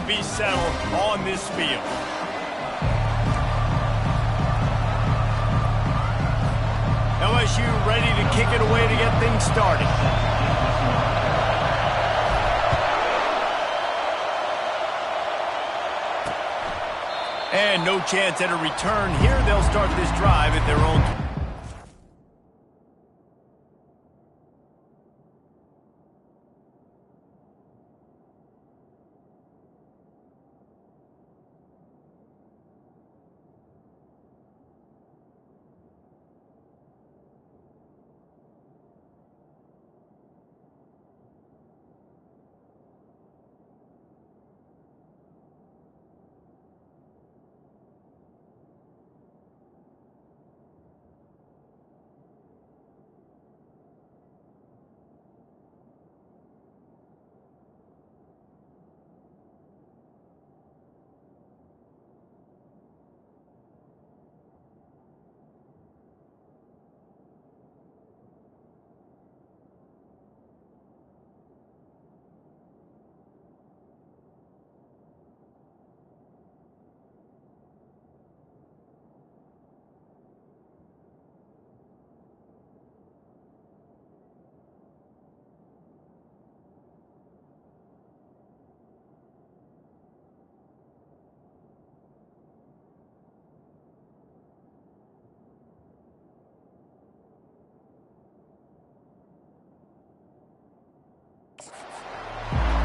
be settled on this field. LSU ready to kick it away to get things started. And no chance at a return here. They'll start this drive at their own.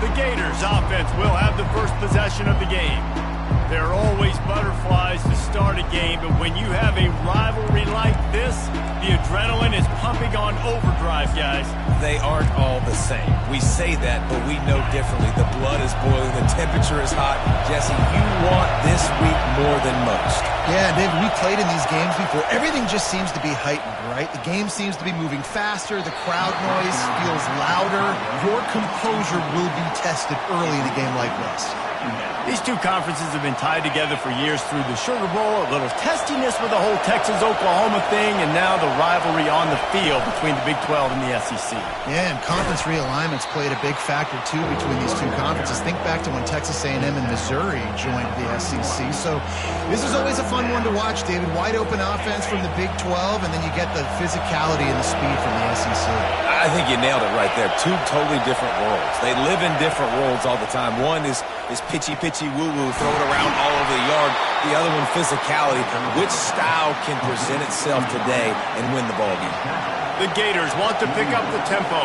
The Gators offense will have the first possession of the game. There are always butterflies to start a game, but when you have a rivalry like this, the adrenaline is pumping on overdrive, guys. They aren't all the same. We say that, but we know differently. The blood is boiling. The temperature is hot. Jesse, you want this week more than most. Yeah, David, we played in these games before. Everything just seems to be heightened, right? The game seems to be moving faster. The crowd noise feels louder. Your composure will be tested early in a game like this. These two conferences have been tied together for years through the Sugar Bowl, a little testiness with the whole Texas-Oklahoma thing, and now the rivalry on the field between the Big 12 and the SEC. Yeah, and conference realignments played a big factor, too, between these two conferences. Think back to when Texas A&M and Missouri joined the SEC. So this is always a fun one to watch, David. Wide-open offense from the Big 12, and then you get the physicality and the speed from the SEC. I think you nailed it right there. Two totally different worlds. They live in different worlds all the time. One is pitchy woo-woo, throw it around all over the yard. The other one, physicality. Which style can present itself today and win the ball game? The Gators want to pick up the tempo.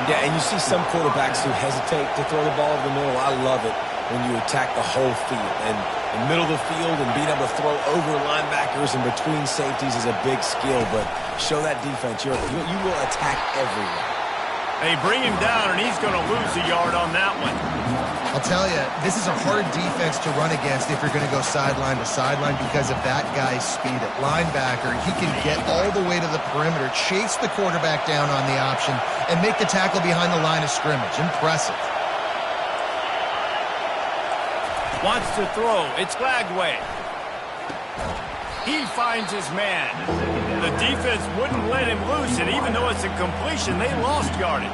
Yeah, and you see some quarterbacks who hesitate to throw the ball over the middle. I love it when you attack the whole field. And the middle of the field and being able to throw over linebackers and between safeties is a big skill, but show that defense. You will attack everywhere. They bring him down, and he's going to lose a yard on that one. I'll tell you, this is a hard defense to run against if you're going to go sideline to sideline because of that guy's speed at linebacker. He can get all the way to the perimeter, chase the quarterback down on the option, and make the tackle behind the line of scrimmage. Impressive. Wants to throw. It's Glagway. He finds his man. The defense wouldn't let him loose, and even though it's a completion, they lost yardage.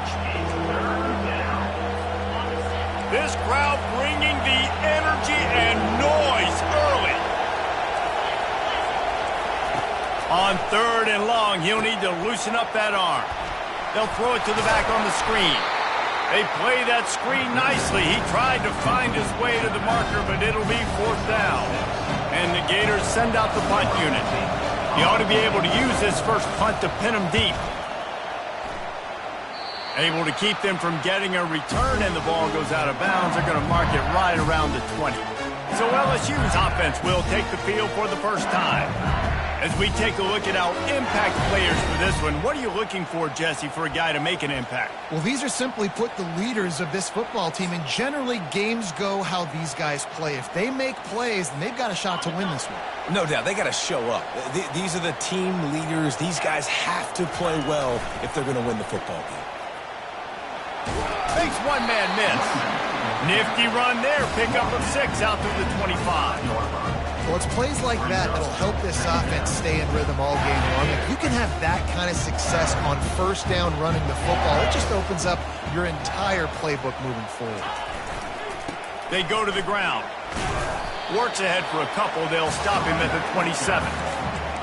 This crowd bringing the energy and noise early. On 3rd and long, he'll need to loosen up that arm. They'll throw it to the back on the screen. They play that screen nicely. He tried to find his way to the marker, but it'll be 4th down. And the Gators send out the punt unit. He ought to be able to use this first punt to pin them deep. Able to keep them from getting a return, and the ball goes out of bounds. They're going to mark it right around the 20. So LSU's offense will take the field for the first time. As we take a look at our impact players for this one, what are you looking for, Jesse, for a guy to make an impact? Well, these are simply put the leaders of this football team, and generally games go how these guys play. If they make plays, then they've got a shot to win this one. No doubt. They got to show up. These are the team leaders. These guys have to play well if they're going to win the football game. Makes one-man miss. Nifty run there. Pickup of 6 out through the 25. Well, it's plays like that that'll help this offense stay in rhythm all game long. If you can have that kind of success on 1st down running the football, it just opens up your entire playbook moving forward. They go to the ground. Works ahead for a couple. They'll stop him at the 27.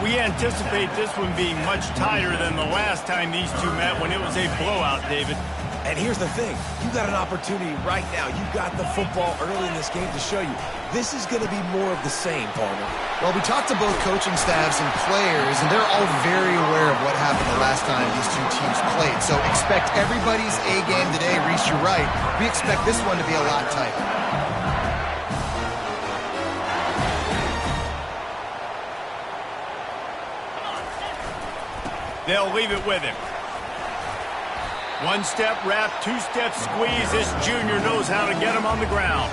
We anticipate this one being much tighter than the last time these two met when it was a blowout, David. And here's the thing. You got an opportunity right now. You got the football early in this game to show you. This is going to be more of the same, partner. Well, we talked to both coaching staffs and players, and they're all very aware of what happened the last time these two teams played. So expect everybody's A game today. Reese, you're right. We expect this one to be a lot tighter. They'll leave it with him. One-step wrap, two-step squeeze. This junior knows how to get him on the ground.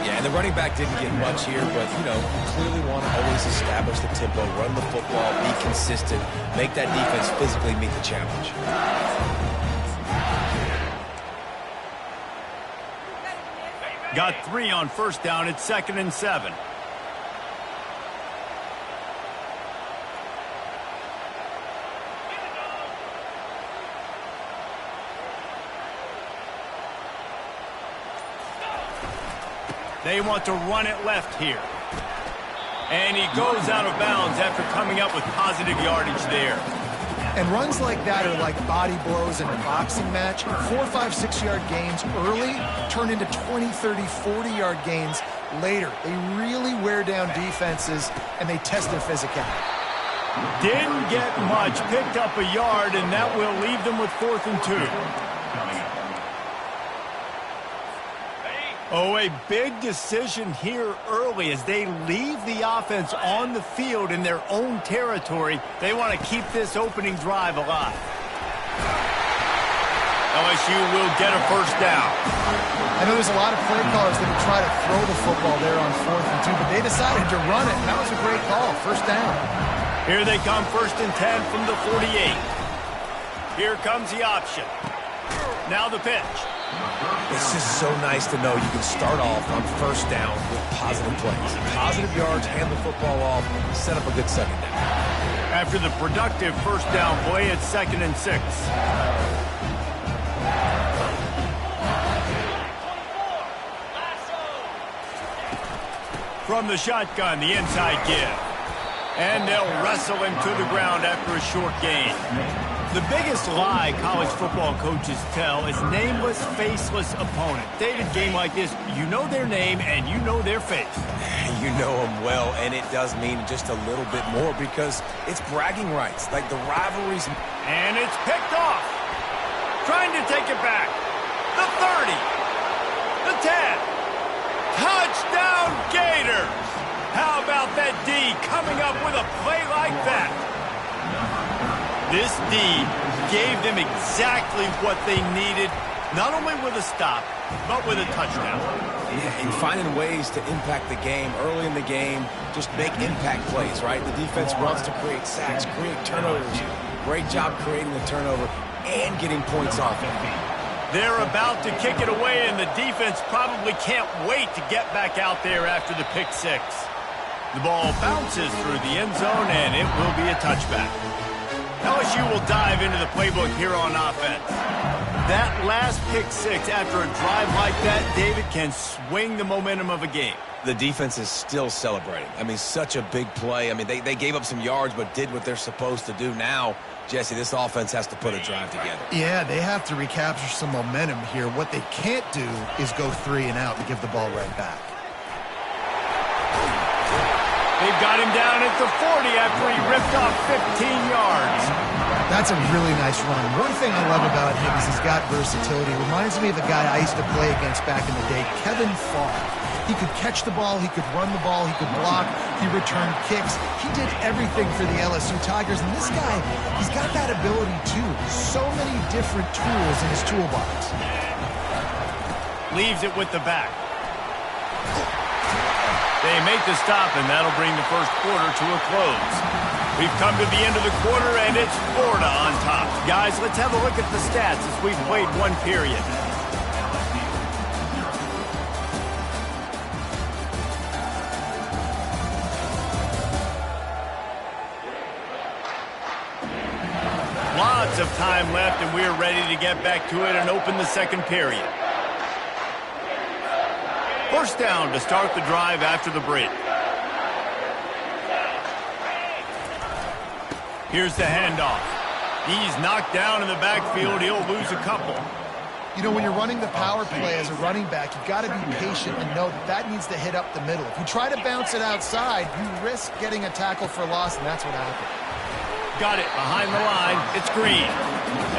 Yeah, and the running back didn't get much here, but, clearly want to always establish the tempo, run the football, be consistent, make that defense physically meet the challenge. Got 3 on first down. It's 2nd and 7. They want to run it left here. And he goes out of bounds after coming up with positive yardage there. And runs like that are like body blows in a boxing match. 4, 5, 6-yard gains early turn into 20, 30, 40-yard gains later. They really wear down defenses, and they test their physicality. Didn't get much. Picked up a yard, and that will leave them with 4th and 2. Oh, a big decision here early as they leave the offense on the field in their own territory. They want to keep this opening drive alive. LSU will get a first down. I know there's a lot of play callers that would try to throw the football there on 4th and 2, but they decided to run it, and that was a great call. First down. Here they come, 1st and 10 from the 48. Here comes the option. Now the pitch. It's just so nice to know you can start off on first down with positive plays. Positive yards, hand the football off, set up a good second down. After the productive first down play, it's 2nd and 6. From the shotgun, the inside give. And they'll wrestle him to the ground after a short gain. The biggest lie college football coaches tell is nameless, faceless opponent. David, game like this, you know their name and you know their face. You know them well, and it does mean just a little bit more because it's bragging rights, like the rivalries. And it's picked off. Trying to take it back. The 30. The 10. Touchdown, Gators. How about that D coming up with a play like that? This D gave them exactly what they needed, not only with a stop, but with a touchdown. Yeah, and finding ways to impact the game early in the game, just make impact plays, right? The defense wants to create sacks, create turnovers. Great job creating the turnover and getting points off it. They're about to kick it away, and the defense probably can't wait to get back out there after the pick six. The ball bounces through the end zone, and it will be a touchback. LSU will dive into the playbook here on offense. That last pick six after a drive like that, David, can swing the momentum of a game. The defense is still celebrating. I mean, such a big play. I mean, they gave up some yards but did what they're supposed to do. Now, Jesse, this offense has to put a drive together. Yeah, they have to recapture some momentum here. What they can't do is go 3 and out and give the ball right back. They've got him down at the 40 after he ripped off 15 yards. That's a really nice run. One thing I love about him is he's got versatility. Reminds me of a guy I used to play against back in the day, Kevin Favre. He could catch the ball, he could run the ball, he could block, he returned kicks. He did everything for the LSU Tigers, and this guy, he's got that ability too. So many different tools in his toolbox. Leaves it with the back. They make the stop, and that'll bring the first quarter to a close. We've come to the end of the quarter, and it's Florida on top. Guys, let's have a look at the stats as we've played one period. Lots of time left, and we're ready to get back to it and open the second period. First down to start the drive after the break. Here's the handoff. He's knocked down in the backfield. He'll lose a couple. You know, when you're running the power play as a running back, you've got to be patient and know that that needs to hit up the middle. If you try to bounce it outside, you risk getting a tackle for loss, and that's what happened. Got it behind the line. It's Green.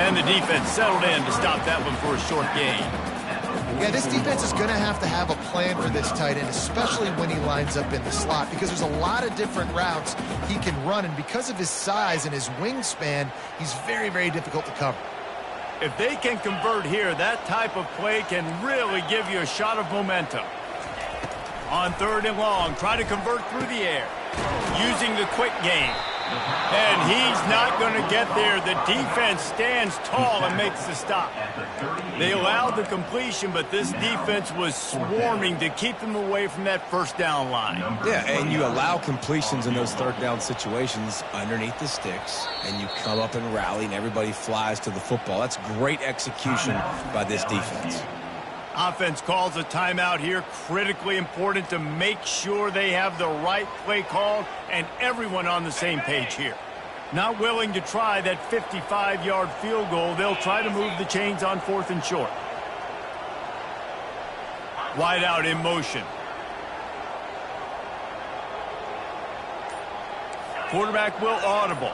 And the defense settled in to stop that one for a short gain. Yeah, this defense is going to have a plan for this tight end, especially when he lines up in the slot, because there's a lot of different routes he can run, and because of his size and his wingspan, he's very, very difficult to cover. If they can convert here, that type of play can really give you a shot of momentum. On 3rd and long, try to convert through the air, using the quick game. And he's not going to get there. The defense stands tall and makes the stop. They allowed the completion, but this defense was swarming to keep them away from that first down line. Yeah, and you allow completions in those 3rd down situations underneath the sticks, and you come up and rally, and everybody flies to the football. That's great execution by this defense. Offense calls a timeout here. Critically important to make sure they have the right play called and everyone on the same page here. Not willing to try that 55-yard field goal. They'll try to move the chains on 4th and short. Wide out in motion. Quarterback will audible.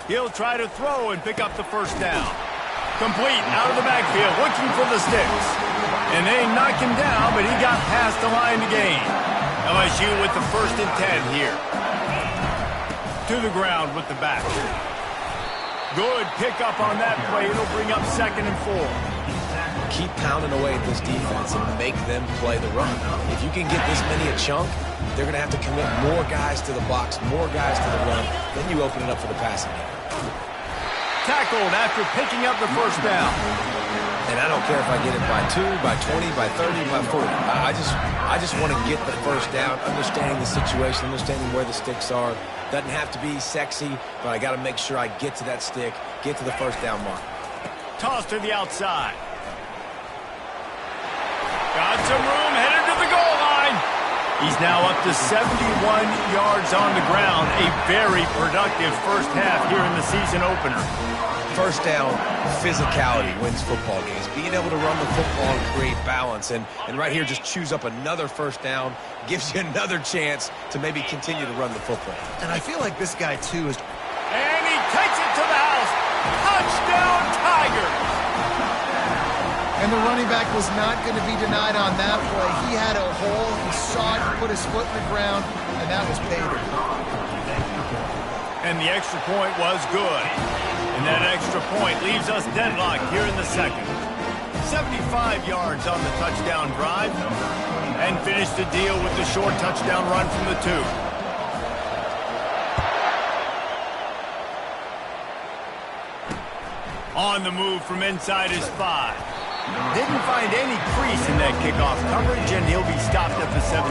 He'll try to throw and pick up the first down. Complete out of the backfield, looking for the sticks. And they knock him down, but he got past the line to gain. LSU with the 1st and 10 here. To the ground with the back. Good pickup on that play. It'll bring up 2nd and 4. Keep pounding away at this defense and make them play the run. If you can get this many a chunk, they're going to have to commit more guys to the box, more guys to the run. Then you open it up for the passing game. Tackled after picking up the first down. And I don't care if I get it by 2, by 20, by 30, by 40. I just want to get the first down, understanding the situation, understanding where the sticks are. Doesn't have to be sexy, but I got to make sure I get to that stick, get to the first down mark. Toss to the outside. Got some room, headed to the goal line. He's now up to 71 yards on the ground. A very productive first half here in the season opener. First down, physicality wins football games. Being able to run the football and create balance. And right here, just choose up another first down. Gives you another chance to maybe continue to run the football. And I feel like this guy, too, is... And he takes it to the house. Touchdown, Tigers. And the running back was not going to be denied on that play. He had a hole. He saw it. He put his foot in the ground, and that was pay dirt. And the extra point was good. And that extra point leaves us deadlocked here in the second. 75 yards on the touchdown drive. And finished the deal with the short touchdown run from the 2. On the move from inside his 5. Didn't find any crease in that kickoff coverage, and he'll be stopped at the 17.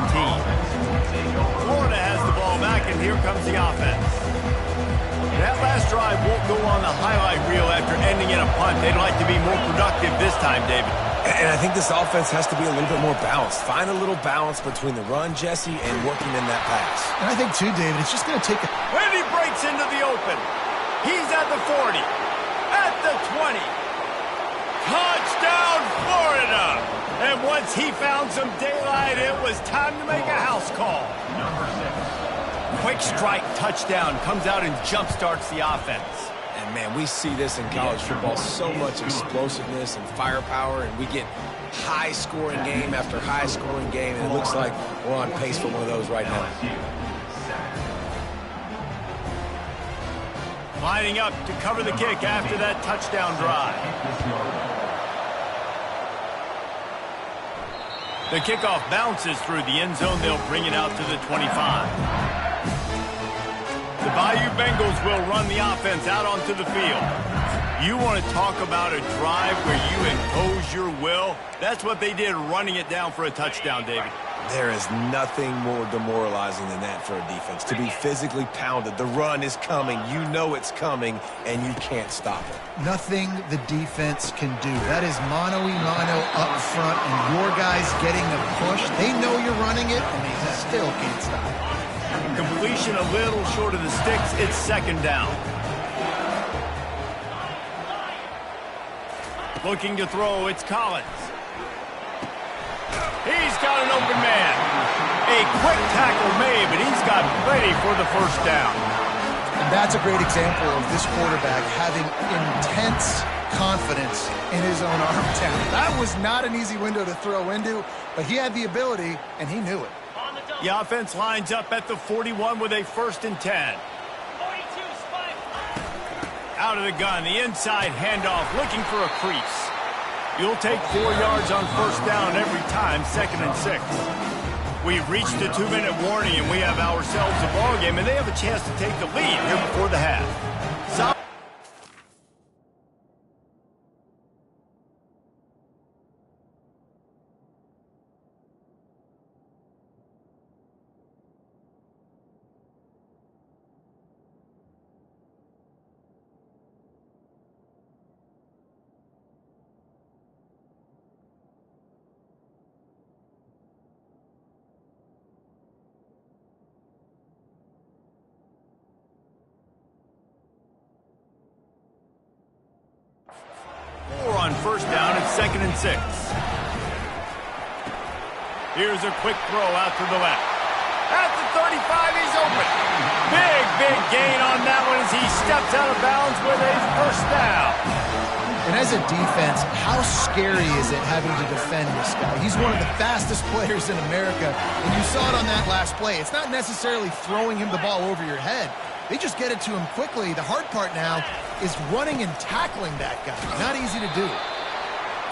Florida has the ball back, and here comes the offense. That last drive won't go on the highlight reel after ending in a punt. They'd like to be more productive this time, David. And I think this offense has to be a little bit more balanced. Find a little balance between the run, Jesse, and working in that pass. And I think, too, David, it's just going to take a... And he breaks into the open. He's at the 40. At the 20. Touchdown, Florida! And once he found some daylight, it was time to make a house call. Quick strike touchdown comes out and jump-starts the offense. And, man, we see this in college football, so much explosiveness and firepower, and we get high-scoring game after high-scoring game, and it looks like we're on pace for one of those right now. Lining up to cover the kick after that touchdown drive. The kickoff bounces through the end zone. They'll bring it out to the 25. The Bayou Bengals will run the offense out onto the field. You want to talk about a drive where you impose your will? That's what they did, running it down for a touchdown, David. There is nothing more demoralizing than that for a defense. To be physically pounded, the run is coming, you know it's coming, and you can't stop it. Nothing the defense can do. That is mano-a-mano up front, and your guys getting the push. They know you're running it, and they still can't stop it. Completion a little short of the sticks. It's second down. Looking to throw, it's Collins. He's got an open man. A quick tackle made, but he's got ready for the first down. And that's a great example of this quarterback having intense confidence in his own arm talent. That was not an easy window to throw into, but he had the ability, and he knew it. The offense lines up at the 41 with a 1st and 10. Out of the gun, the inside handoff, looking for a crease. You'll take 4 yards on first down every time, 2nd and 6. We've reached the 2-minute warning, and we have ourselves a ball game, and they have a chance to take the lead here before the half. 4 on first down, it's 2nd and 6. Here's a quick throw out to the left. At the 35, he's open. Big gain on that one as he steps out of bounds with a first down. And as a defense, how scary is it having to defend this guy? He's one of the fastest players in America, and you saw it on that last play. It's not necessarily throwing him the ball over your head. They just get it to him quickly. The hard part now is running and tackling that guy. Not easy to do.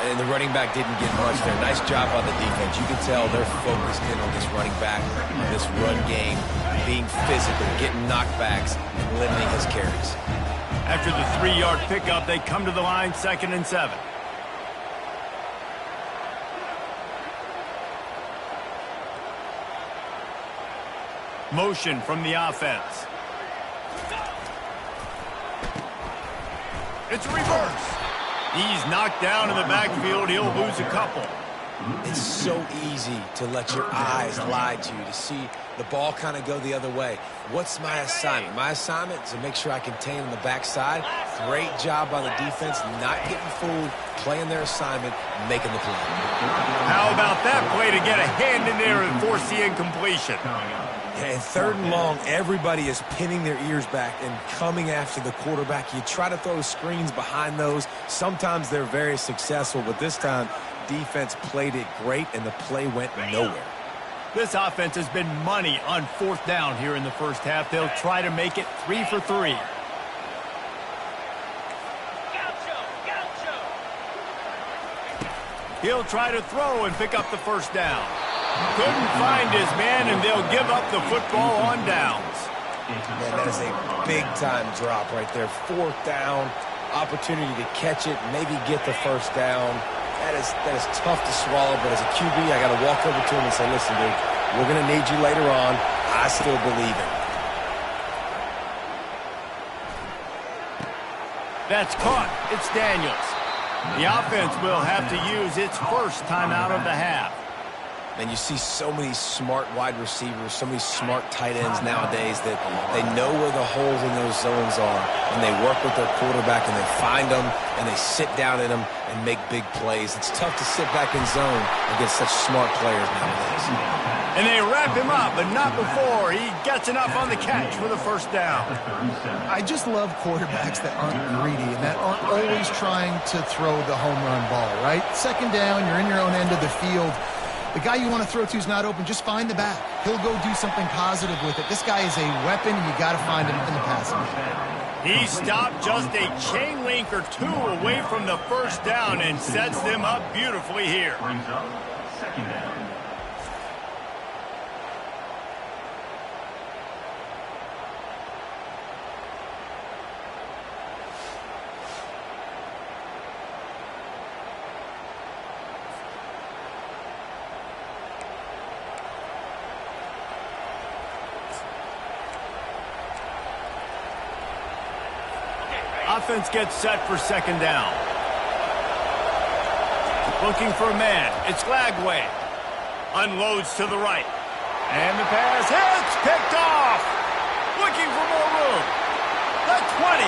And the running back didn't get much there. Nice job on the defense. You can tell they're focused in on this running back, on this run game, being physical, getting knockbacks, and limiting his carries. After the 3-yard pickup, they come to the line, 2nd and 7. Motion from the offense. It's a reverse. He's knocked down in the backfield. He'll lose a couple. It's so easy to let your eyes lie to you, to see the ball kind of go the other way. What's my assignment? My assignment is to make sure I contain on the backside. Great job by the defense, not getting fooled, playing their assignment, making the play. How about that play to get a hand in there and force the incompletion? And 3rd and long, everybody is pinning their ears back and coming after the quarterback. You try to throw screens behind those. Sometimes they're very successful, but this time, defense played it great, and the play went nowhere. This offense has been money on 4th down here in the first half. They'll try to make it 3 for 3. He'll try to throw and pick up the first down. Couldn't find his man, and they'll give up the football on downs. Man, that is a big-time drop right there. 4th down, opportunity to catch it, maybe get the first down. That is tough to swallow, but as a QB, I got to walk over to him and say, listen, dude, we're going to need you later on. I still believe it. That's caught. It's Daniels. The offense will have to use its first timeout of the half. And you see so many smart wide receivers, so many smart tight ends nowadays that they know where the holes in those zones are, and they work with their quarterback, and they find them, and they sit down in them and make big plays. It's tough to sit back in zone against such smart players nowadays. And they wrap him up, but not before he gets enough on the catch for the first down. I just love quarterbacks that aren't greedy and that aren't always trying to throw the home run ball, right? 2nd down, you're in your own end of the field. The guy you want to throw to is not open. Just find the back. He'll go do something positive with it. This guy is a weapon, and you got to find him in the passing game. He stopped just a chain link or 2 away from the first down and sets them up beautifully here. Second down. Offense gets set for second down. Looking for a man. It's Lagway. Unloads to the right. And the pass hits. Picked off. Looking for more room. The 20.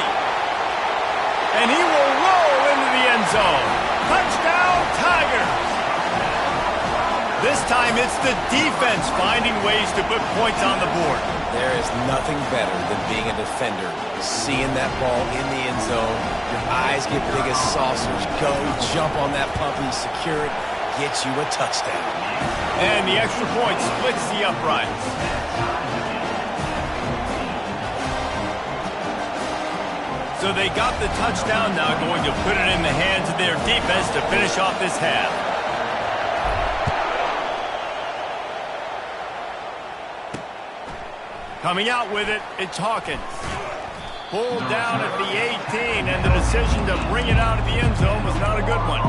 And he will roll into the end zone. Touchdown, Tigers. This time it's the defense finding ways to put points on the board. There is nothing better than being a defender. Seeing that ball in the end zone, your eyes get big as saucers. Go, jump on that puppy, secure it, get you a touchdown. And the extra point splits the uprights. So they got the touchdown, now going to put it in the hands of their defense to finish off this half. Coming out with it, it's Hawkins. Pulled down at the 18, and the decision to bring it out of the end zone was not a good one.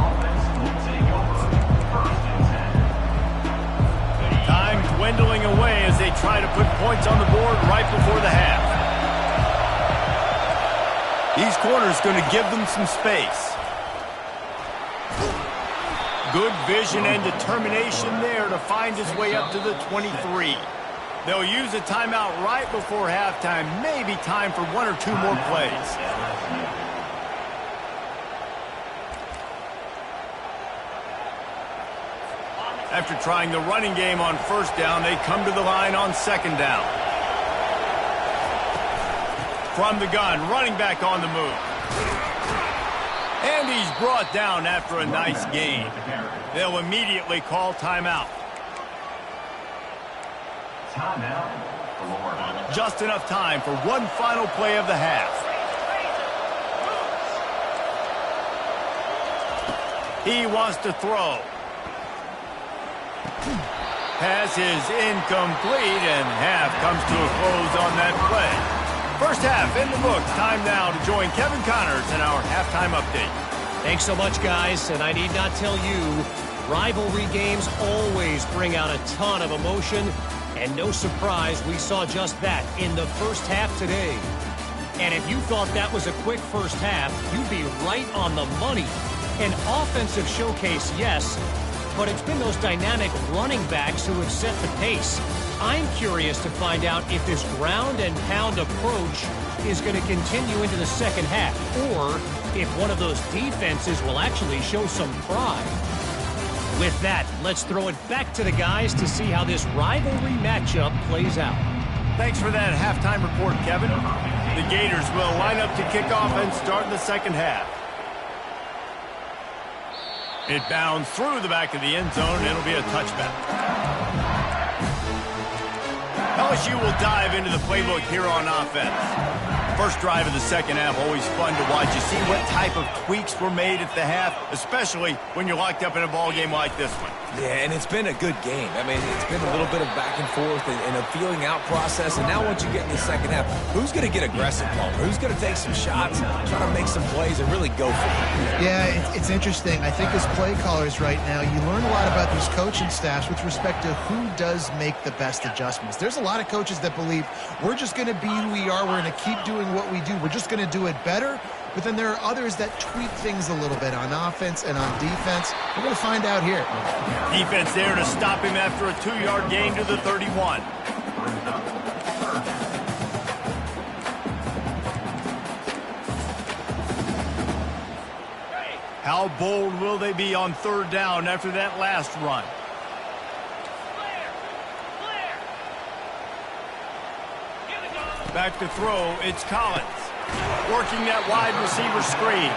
Time dwindling away as they try to put points on the board right before the half. These corners going to give them some space. Good vision and determination there to find his way up to the 23. They'll use a timeout right before halftime. Maybe time for one or two more plays. After trying the running game on first down, they come to the line on second down. From the gun, running back on the move. And he's brought down after a nice gain. They'll immediately call timeout. Just enough time for one final play of the half. He wants to throw. Pass is incomplete, and half comes to a close on that play. First half in the books. Time now to join Kevin Connors in our halftime update. Thanks so much, guys, and I need not tell you, rivalry games always bring out a ton of emotion. And no surprise, we saw just that in the first half today. And if you thought that was a quick first half, you'd be right on the money. An offensive showcase, yes, but it's been those dynamic running backs who have set the pace. I'm curious to find out if this ground and pound approach is going to continue into the second half, or if one of those defenses will actually show some pride. With that, let's throw it back to the guys to see how this rivalry matchup plays out. Thanks for that halftime report, Kevin. The Gators will line up to kick off and start the second half. It bounds through the back of the end zone, and it'll be a touchback. LSU will dive into the playbook here on offense. First drive of the second half, always fun to watch. You see what type of tweaks were made at the half, especially when you're locked up in a ball game like this one. Yeah, and it's been a good game. I mean, it's been a little bit of back and forth and a feeling out process. And now once you get in the second half, who's going to get aggressive, Paul? Who's going to take some shots, try to make some plays, and really go for it? Yeah, it's interesting. I think as play callers right now, you learn a lot about these coaching staffs with respect to who does make the best adjustments. There's a lot of coaches that believe we're just going to be who we are. We're going to keep doing what we do. We're just going to do it better. But then there are others that tweak things a little bit on offense and on defense. We're going to find out here. Defense there to stop him after a 2-yard gain to the 31. How bold will they be on third down after that last run? Back to throw, it's Collins. Working that wide receiver screen.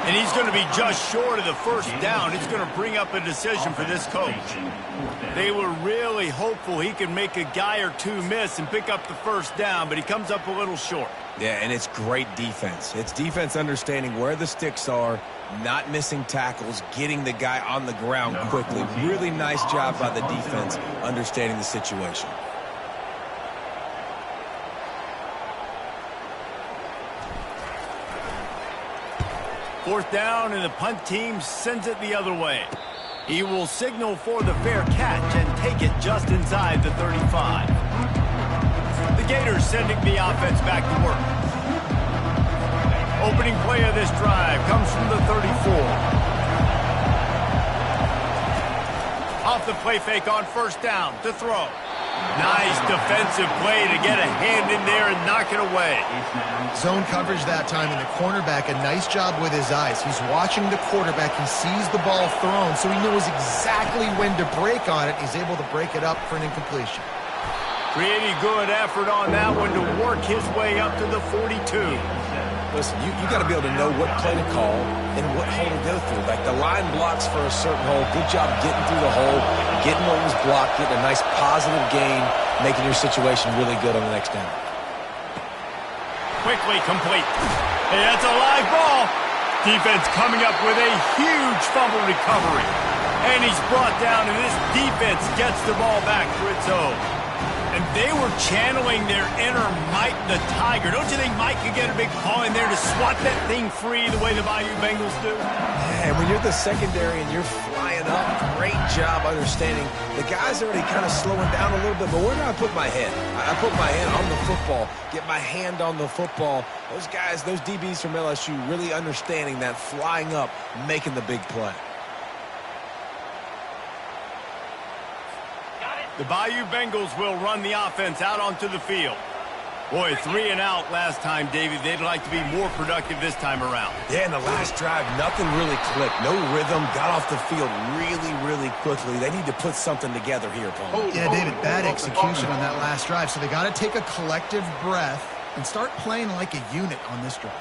And he's going to be just short of the first down. It's going to bring up a decision for this coach. They were really hopeful he could make a guy or two miss and pick up the first down, but he comes up a little short. Yeah, and it's great defense. It's defense understanding where the sticks are, not missing tackles, getting the guy on the ground quickly. Really nice job by the defense understanding the situation. Fourth down, and the punt team sends it the other way. He will signal for the fair catch and take it just inside the 35. The Gators sending the offense back to work. Opening play of this drive comes from the 34. Off the play fake on first down to throw. Nice defensive play to get a hand in there and knock it away. Zone coverage that time, and the cornerback, a nice job with his eyes. He's watching the quarterback. He sees the ball thrown, so he knows exactly when to break on it. He's able to break it up for an incompletion. Pretty good effort on that one to work his way up to the 42. Listen, you got to be able to know what play to call and what hole to go through. Like the line blocks for a certain hole. Good job getting through the hole, getting what was blocked, getting a nice positive gain, making your situation really good on the next down. Quickly complete. Hey, that's a live ball. Defense coming up with a huge fumble recovery. And he's brought down, and this defense gets the ball back for its own. And they were channeling their inner Mike the Tiger. Don't you think Mike could get a big paw in there to swat that thing free the way the Bayou Bengals do? Yeah, and when you're the secondary and you're flying up, great job understanding. The guy's already kind of slowing down a little bit, but where do I put my head? I put my head on the football, get my hand on the football. Those guys, those DBs from LSU really understanding that flying up, making the big play. The Bayou Bengals will run the offense out onto the field. Boy, 3 and out last time, David. They'd like to be more productive this time around. Yeah, in the last drive, nothing really clicked. No rhythm, got off the field really, really quickly. They need to put something together here, Paul. Yeah, David, bad execution on that last drive, so they got to take a collective breath and start playing like a unit on this drive.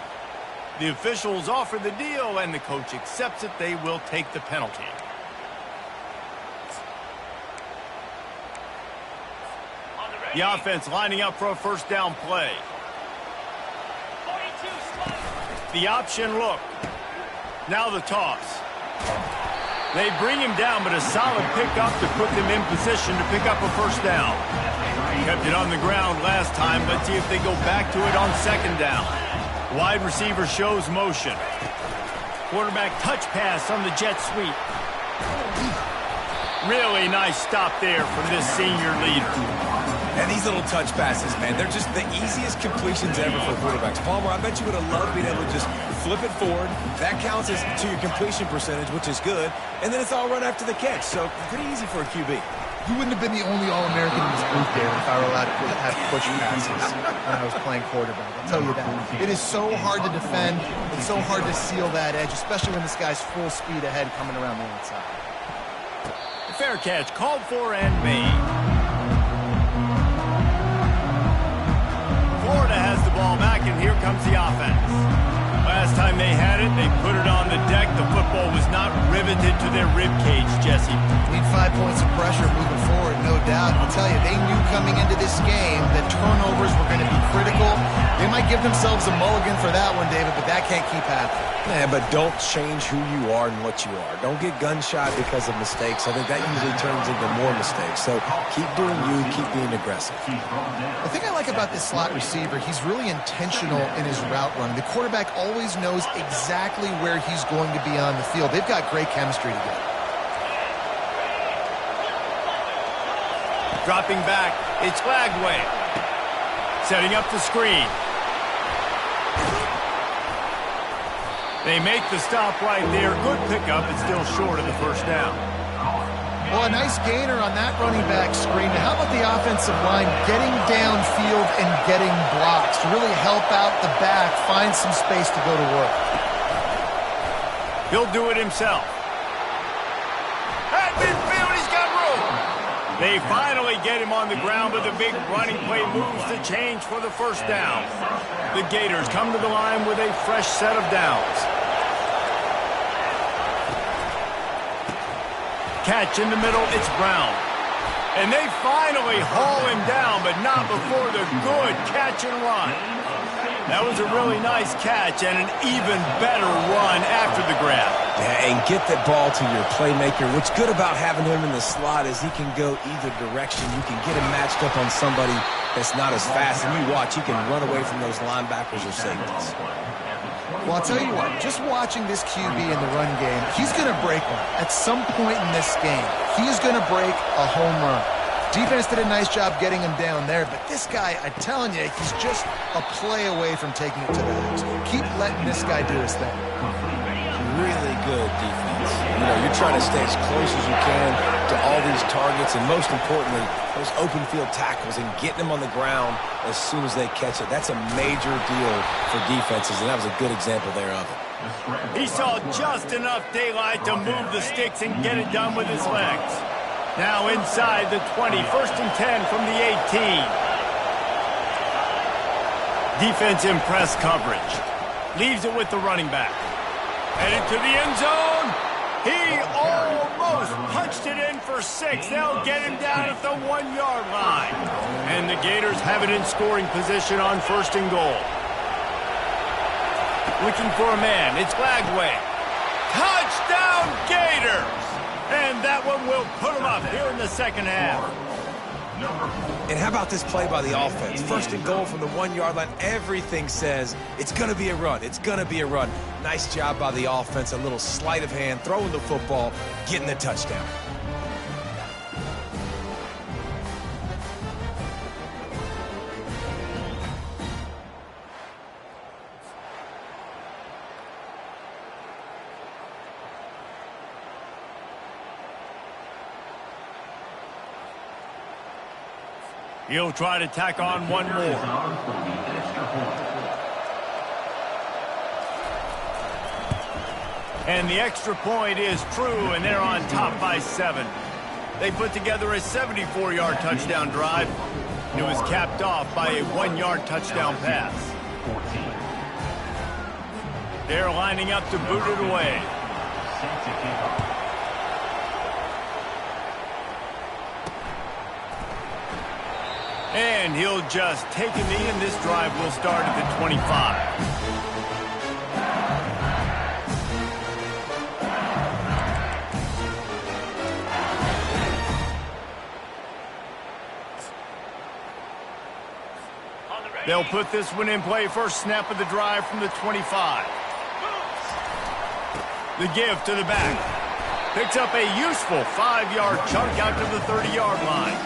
The officials offer the deal, and the coach accepts it. They will take the penalty. The offense lining up for a first down play. The option look. Now the toss. They bring him down, but a solid pickup to put them in position to pick up a first down. Kept it on the ground last time. Let's see if they go back to it on second down. Wide receiver shows motion. Quarterback touch pass on the jet sweep. Really nice stop there from this senior leader. And these little touch passes, man, they're just the easiest completions ever for quarterbacks. Palmer, I bet you would have loved being able to just flip it forward. That counts as to your completion percentage, which is good. And then it's all run after the catch. So pretty easy for a QB. You wouldn't have been the only All-American in this group, David, if I were allowed to have push passes when I was playing quarterback. I'll tell you that. It is so hard to defend. It's so hard to seal that edge, especially when this guy's full speed ahead coming around the outside. The fair catch called for and made. Florida has the ball back, and here comes the offense. Last time they had it, they put it on the deck. The football was not riveted to their rib cage, Jesse. Need 5 points of pressure moving forward, no doubt. I'll tell you, they knew coming into this game that turnovers were going to be critical. They might give themselves a mulligan for that one, David, but that can't keep happening. Yeah, but don't change who you are and what you are. Don't get gun-shy because of mistakes. I think that usually turns into more mistakes. So keep doing you, keep being aggressive. The thing I like about this slot receiver, he's really intentional in his route running. The quarterback always knows exactly where he's going to be on the field. They've got great chemistry together. Dropping back, it's Lagway. Setting up the screen. They make the stop right there. Good pickup. It's still short of the first down. Well, a nice gainer on that running back screen. Now, how about the offensive line getting downfield and getting blocks to really help out the back, find some space to go to work? He'll do it himself. At midfield, he's got room. They finally get him on the ground, but the big running play moves the change for the first down. The Gators come to the line with a fresh set of downs. Catch in the middle, it's Brown. And they finally haul him down, but not before the good catch and run. That was a really nice catch and an even better run after the grab. Yeah, and get that ball to your playmaker. What's good about having him in the slot is he can go either direction. You can get him matched up on somebody that's not as fast, and you watch, he can run away from those linebackers or safeties. Well, I'll tell you what, just watching this QB in the run game, he's going to break one. At some point in this game, he's going to break a home run. Defense did a nice job getting him down there, but this guy, I'm telling you, he's just a play away from taking it to the house. Keep letting this guy do his thing. Really good defense. You know, you're trying to stay as close as you can to all these targets, and most importantly, those open field tackles and getting them on the ground as soon as they catch it. That's a major deal for defenses, and that was a good example there of it. He saw just enough daylight to move the sticks and get it done with his legs. Now inside the 20, 1st and 10 from the 18. Defense in press coverage. Leaves it with the running back. Headed to the end zone. He almost punched it in for 6. They'll get him down at the 1-yard line. And the Gators have it in scoring position on 1st and goal. Looking for a man. It's Lagway. Touchdown, Gators! And that one will put them up here in the second half. And how about this play by the offense? 1st and goal from the 1-yard line. Everything says it's going to be a run. It's going to be a run. Nice job by the offense. A little sleight of hand, throwing the football, getting the touchdown. He'll try to tack on one more. And the extra point is true, and they're on top by 7. They put together a 74-yard touchdown drive. It was capped off by a 1-yard touchdown pass. They're lining up to boot it away. And he'll just take a knee, and this drive will start at the 25. They'll put this one in play. First snap of the drive from the 25. The give to the back. Picks up a useful 5-yard chunk out to the 30-yard line.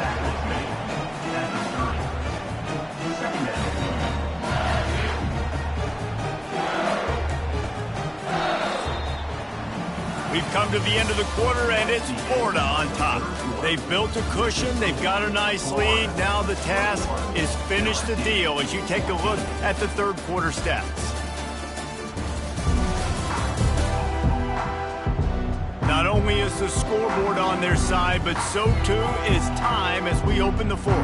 We've come to the end of the quarter, and it's Florida on top. They've built a cushion. They've got a nice lead. Now the task is finish the deal as you take a look at the third quarter stats. Not only is the scoreboard on their side, but so too is time as we open the fourth.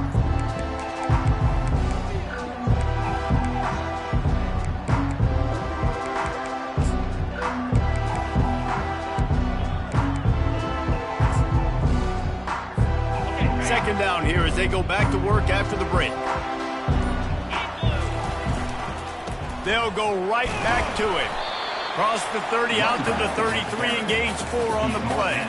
Second down here as they go back to work after the break. They'll go right back to it. Cross the 30 out to the 33 and gains 4 on the play.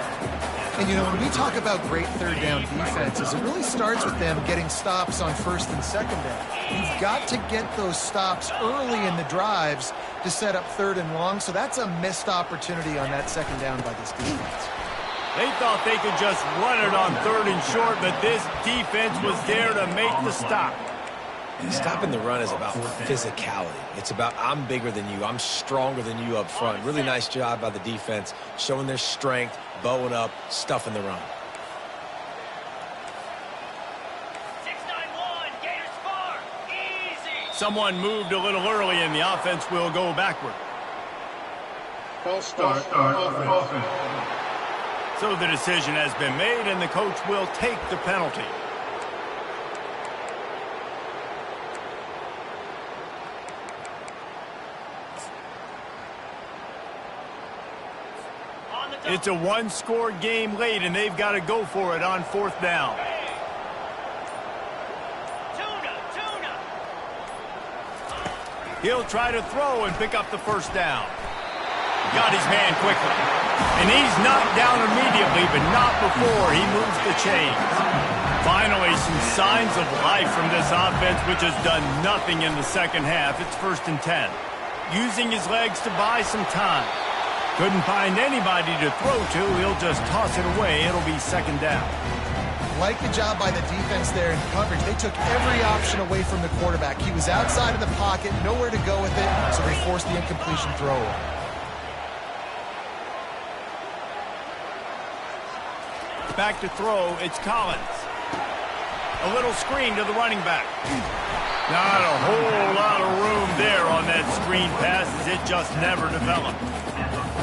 And, you know, when we talk about great third down defenses, it really starts with them getting stops on 1st and 2nd down. You've got to get those stops early in the drives to set up 3rd and long, so that's a missed opportunity on that 2nd down by this defense. They thought they could just run it on 3rd and short, but this defense was there to make the stop. And stopping the run is about physicality. It's about I'm bigger than you. I'm stronger than you up front. Really nice job by the defense, showing their strength, bowing up, stuffing the run. 6-9-1, Gators far. Easy. Someone moved a little early, and the offense will go backward. False start offense. So the decision has been made, and the coach will take the penalty. It's a one-score game late, and they've got to go for it on 4th down. He'll try to throw and pick up the 1st down. Got his man quickly. And he's knocked down immediately, but not before he moves the chains. Finally, some signs of life from this offense, which has done nothing in the second half. It's 1st and 10. Using his legs to buy some time. Couldn't find anybody to throw to. He'll just toss it away. It'll be 2nd down. Like the job by the defense there in coverage. They took every option away from the quarterback. He was outside of the pocket, nowhere to go with it, so they forced the incompletion throw away. Back to throw, it's Collins. A little screen to the running back. Not a whole lot of room there on that screen pass as it just never developed.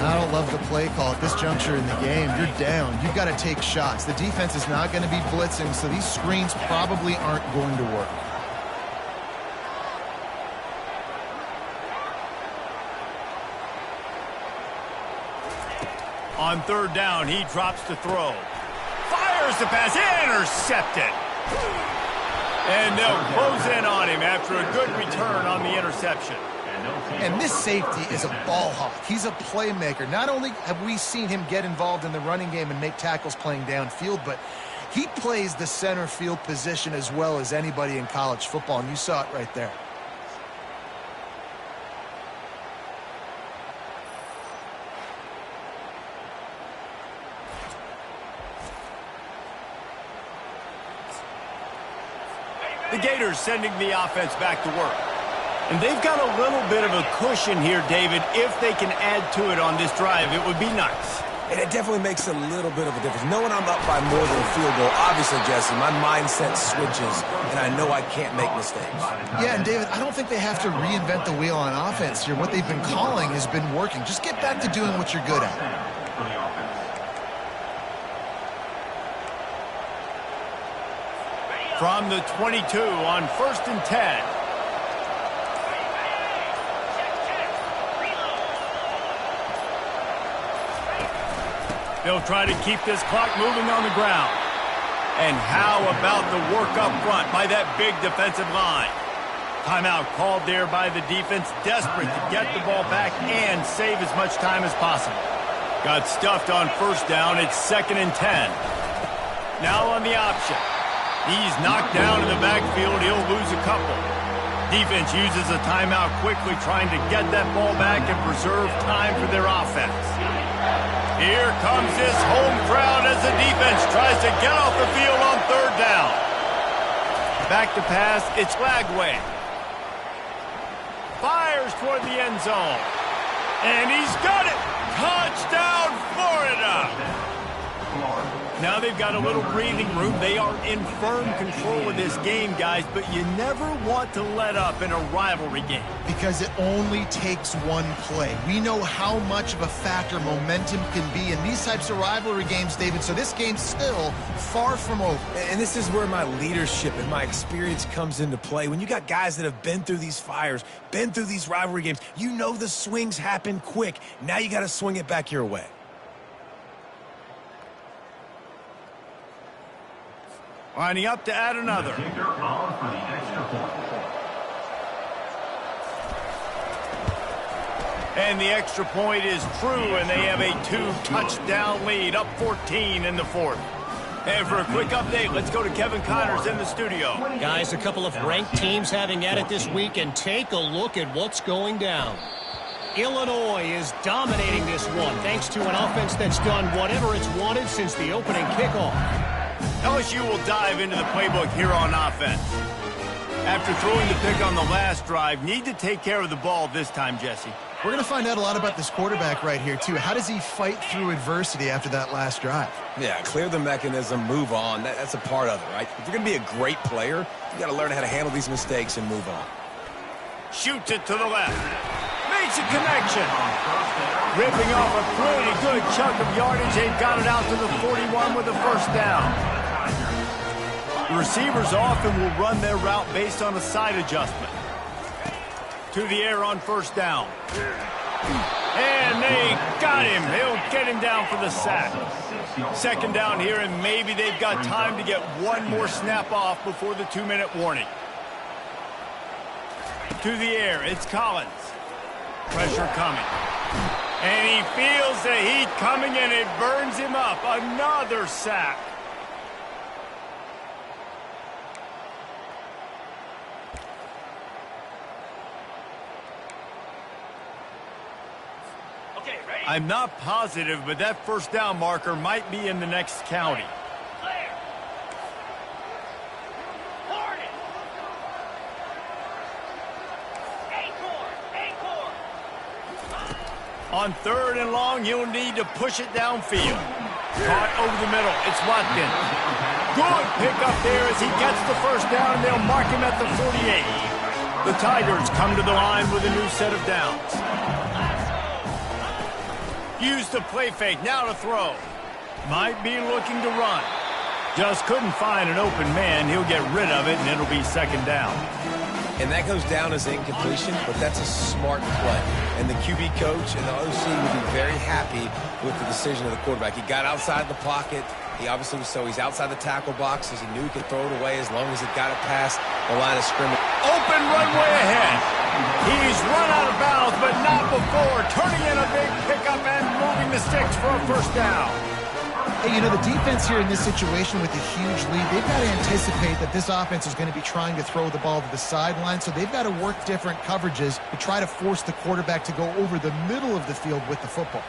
I don't love the play call at this juncture in the game. You're down. You've got to take shots. The defense is not going to be blitzing, so these screens probably aren't going to work. On third down, he drops to throw. Fires the pass, intercepted. And they'll close in on him after a good return on the interception. And this safety is a ball hawk. He's a playmaker. Not only have we seen him get involved in the running game and make tackles playing downfield, but he plays the center field position as well as anybody in college football, and you saw it right there. The Gators sending the offense back to work. And they've got a little bit of a cushion here, David. If they can add to it on this drive, it would be nice. And it definitely makes a little bit of a difference. Knowing I'm up by more than a field goal, obviously, Jesse, my mindset switches, and I know I can't make mistakes. Yeah, and David, I don't think they have to reinvent the wheel on offense here. What they've been calling has been working. Just get back to doing what you're good at. From the 22 on 1st and 10. They'll try to keep this clock moving on the ground. And how about the work up front by that big defensive line? Timeout called there by the defense, desperate to get the ball back and save as much time as possible. Got stuffed on 1st down. It's 2nd and 10. Now on the option. He's knocked down in the backfield. He'll lose a couple. Defense uses a timeout quickly, trying to get that ball back and preserve time for their offense. Here comes this home crowd as the defense tries to get off the field on 3rd down. Back to pass, it's Lagway. Fires toward the end zone. And he's got it! Touchdown, Florida! Now they've got a little breathing room. They are in firm control of this game, guys, but you never want to let up in a rivalry game. Because it only takes one play. We know how much of a factor momentum can be in these types of rivalry games, David, so this game's still far from over. And this is where my leadership and my experience comes into play. When you got guys that have been through these fires, been through these rivalry games, you know the swings happen quick. Now you got to swing it back your way. Lining up to add another. And the extra point is true, and they have a 2-touchdown lead, up 14 in the 4th. And for a quick update, let's go to Kevin Connors in the studio. Guys, a couple of ranked teams having at it this week, and take a look at what's going down. Illinois is dominating this one, thanks to an offense that's done whatever it's wanted since the opening kickoff. LSU will dive into the playbook here on offense. After throwing the pick on the last drive, need to take care of the ball this time, Jesse. We're going to find out a lot about this quarterback right here, too. How does he fight through adversity after that last drive? Yeah, clear the mechanism, move on. That's a part of it, right? If you're going to be a great player, you got to learn how to handle these mistakes and move on. Shoots it to the left. Makes a connection. Ripping off a pretty good chunk of yardage. They've got it out to the 41 with a 1st down. The receivers often will run their route based on a side adjustment. To the air on 1st down. And they got him. He'll get him down for the sack. 2nd down here, and maybe they've got time to get one more snap off before the 2-minute warning. To the air, it's Collins. Pressure coming. And he feels the heat coming, and it burns him up. Another sack. I'm not positive, but that 1st down marker might be in the next county. On 3rd and long, he'll need to push it downfield. Caught over the middle. It's Watkins. Good pickup there as he gets the first down, and they'll mark him at the 48. The Tigers come to the line with a new set of downs. Use the play fake. Now to throw. Might be looking to run. Just couldn't find an open man. He'll get rid of it, and it'll be 2nd down. And that goes down as incompletion, but that's a smart play. And the QB coach and the OC would be very happy with the decision of the quarterback. He got outside the pocket. He obviously was he's outside the tackle box as he knew he could throw it away as long as it got it past the line of scrimmage. Open runway ahead. He's run out of bounds, but not before. Turning in a big pickup and moving the sticks for a 1st down. Hey, you know, the defense here in this situation with a huge lead, they've got to anticipate that this offense is going to be trying to throw the ball to the sideline, so they've got to work different coverages to try to force the quarterback to go over the middle of the field with the football.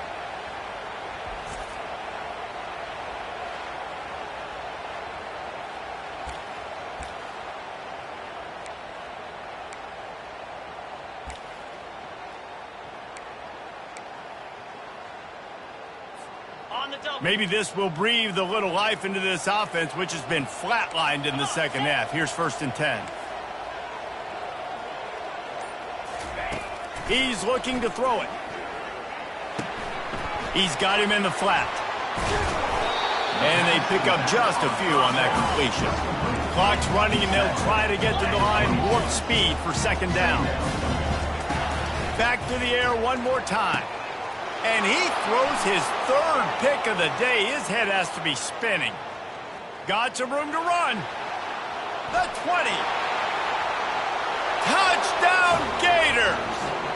Maybe this will breathe a little life into this offense, which has been flatlined in the 2nd half. Here's 1st and 10. He's looking to throw it. He's got him in the flat. And they pick up just a few on that completion. Clock's running, and they'll try to get to the line warp speed for 2nd down. Back to the air one more time. And he throws his 3rd pick of the day. His head has to be spinning. Got some room to run. The 20. Touchdown, Gators.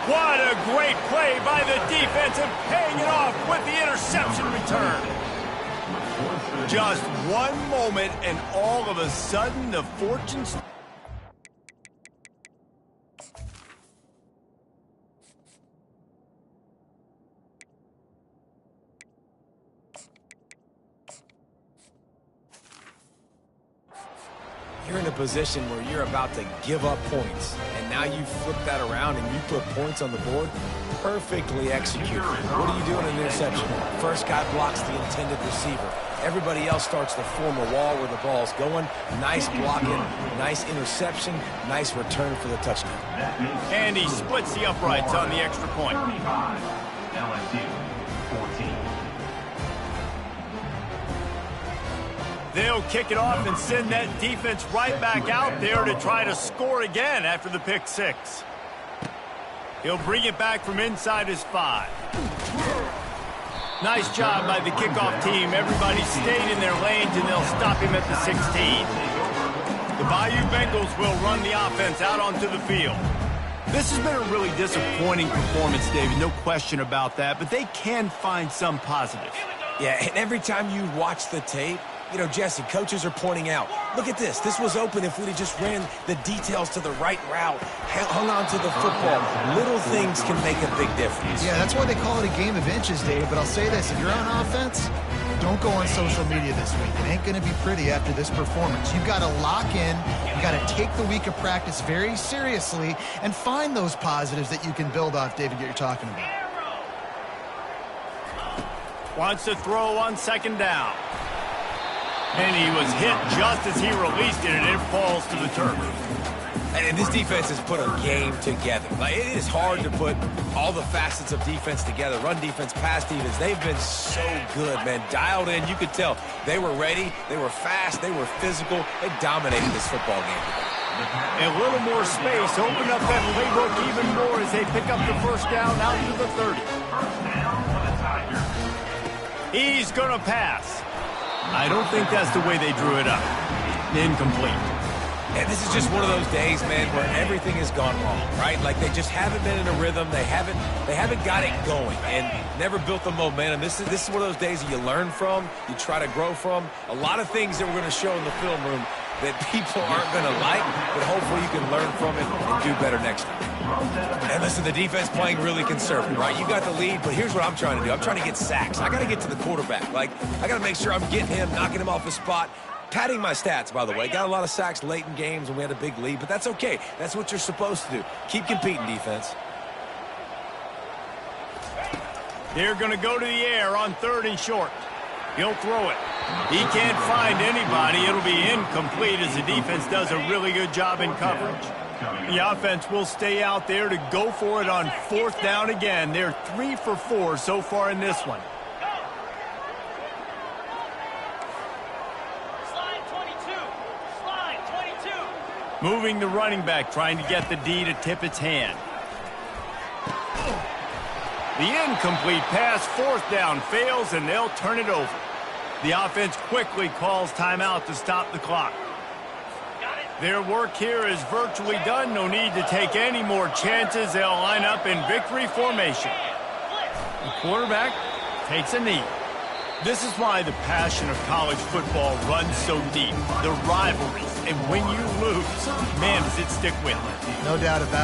What a great play by the defense and paying it off with the interception return. Just one moment and all of a sudden the fortunes... You're in a position where you're about to give up points, and now you flip that around and you put points on the board. Perfectly executed. What do you do in an interception? First guy blocks the intended receiver. Everybody else starts to form a wall where the ball's going. Nice blocking, nice interception, nice return for the touchdown. And he splits the uprights on the extra point. 35, LSU, 14. They'll kick it off and send that defense right back out there to try to score again after the pick 6. He'll bring it back from inside his 5. Nice job by the kickoff team. Everybody stayed in their lanes, and they'll stop him at the 16. The Bayou Bengals will run the offense out onto the field. This has been a really disappointing performance, David, no question about that, but they can find some positive. Yeah, and every time you watch the tape, you know, Jesse, coaches are pointing out, look at this. This was open if we'd have just ran the details to the right route, hung on to the football. Little things can make a big difference. Yeah, that's why they call it a game of inches, Dave. But I'll say this, if you're on offense, don't go on social media this week. It ain't going to be pretty after this performance. You've got to lock in. You've got to take the week of practice very seriously and find those positives that you can build off, David, that you're talking about. Wants to throw on 2nd down. And he was hit just as he released it, and it falls to the turf. And this defense has put a game together. Like, it is hard to put all the facets of defense together. Run defense, pass defense. They've been so good, man. Dialed in. You could tell they were ready. They were fast. They were physical. They dominated this football game. A little more space. Open up that playbook even more as they pick up the 1st down out to the 30. He's going to pass. I don't think that's the way they drew it up. Incomplete. And this is just one of those days, man, where everything has gone wrong, right? Like they just haven't been in a rhythm. They haven't got it going and never built the momentum. This is one of those days that you learn from, you try to grow from. A lot of things that we're going to show in the film room that people aren't going to like, but hopefully you can learn from it and do better next time. And listen, the defense playing really conservative, right? You got the lead, but here's what I'm trying to do. I'm trying to get sacks. I got to get to the quarterback. Like, I got to make sure I'm getting him, knocking him off his spot. Padding my stats, by the way. Got a lot of sacks late in games when we had a big lead, but that's okay. That's what you're supposed to do. Keep competing, defense. They're going to go to the air on 3rd and short. He'll throw it. He can't find anybody. It'll be incomplete as the defense does a really good job in coverage. The offense will stay out there to go for it on 4th down again. They're 3 for 4 so far in this one. Moving the running back, trying to get the D to tip its hand. The incomplete pass, 4th down, fails, and they'll turn it over. The offense quickly calls timeout to stop the clock. Their work here is virtually done. No need to take any more chances. They'll line up in victory formation. The quarterback takes a knee. This is why the passion of college football runs so deep. The rivalries, and when you lose, man, does it stick with you. No doubt about it.